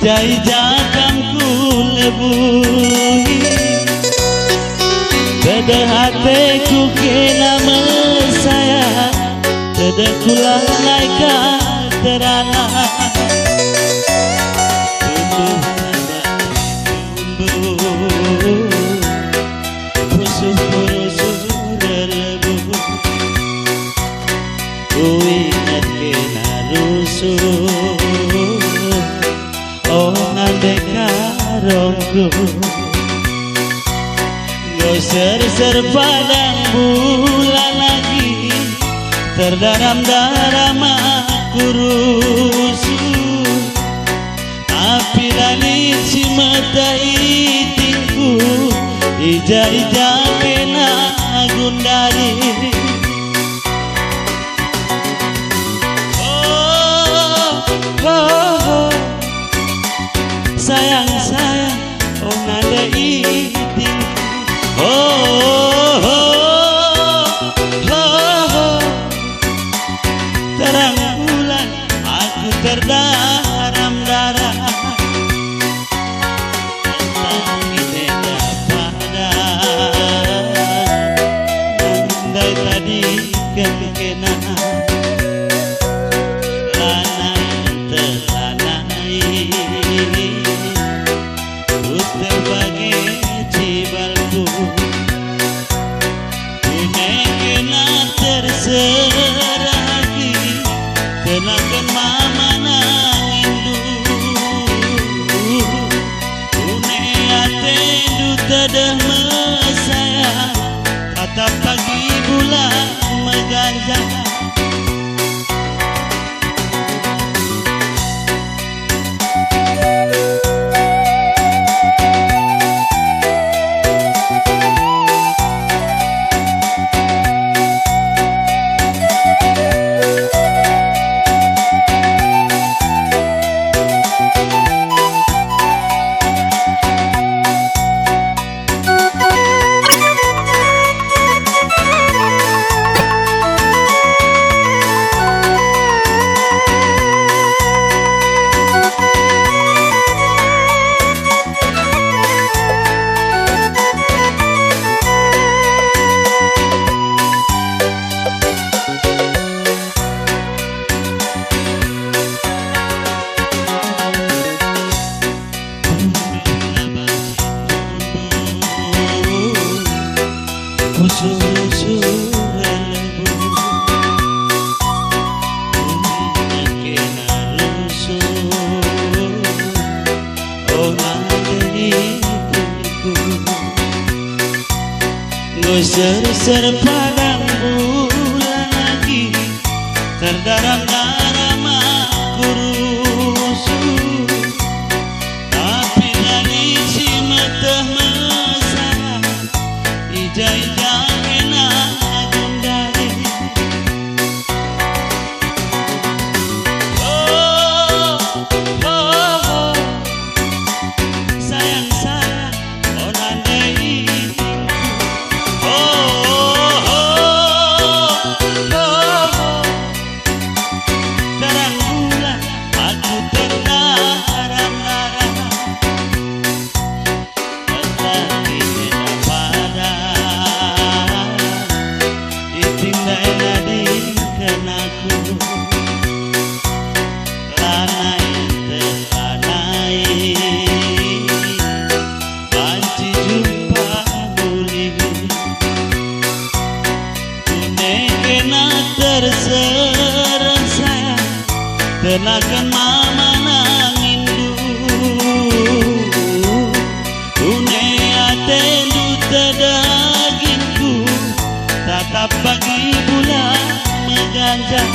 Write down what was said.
ija-ija ku lebui Tede hatiku kena mesaya Tede kulang naika terana Tutuh tumbuh Pusuh-pusuh relebu Ku ingat kena rusuh Oh ngande karongku Goser-ser padang bulan lagi Terdaram-daram aku rusuh Api langit si mata itingku Ija-ija kena gundari Sayang-sayang oh nada iting terang bulan aku terdaram-daram Tapi tidak pada Nandai tadi kekenaan Seragi tenakan mama nangindu Une atendu tedah mesaya Kata pagi bulan meganjang Musuh-musuh relebu Uminya kena rusuh Oh nanti hidupku Goser-ser padang bulan lagi Terdaram-daram aku rusuh Tapi lagi si mata mesra Ija-ija terserang saya tenakan mama nangindu Une atendu tedagingku Tatap pagi bulan meganjang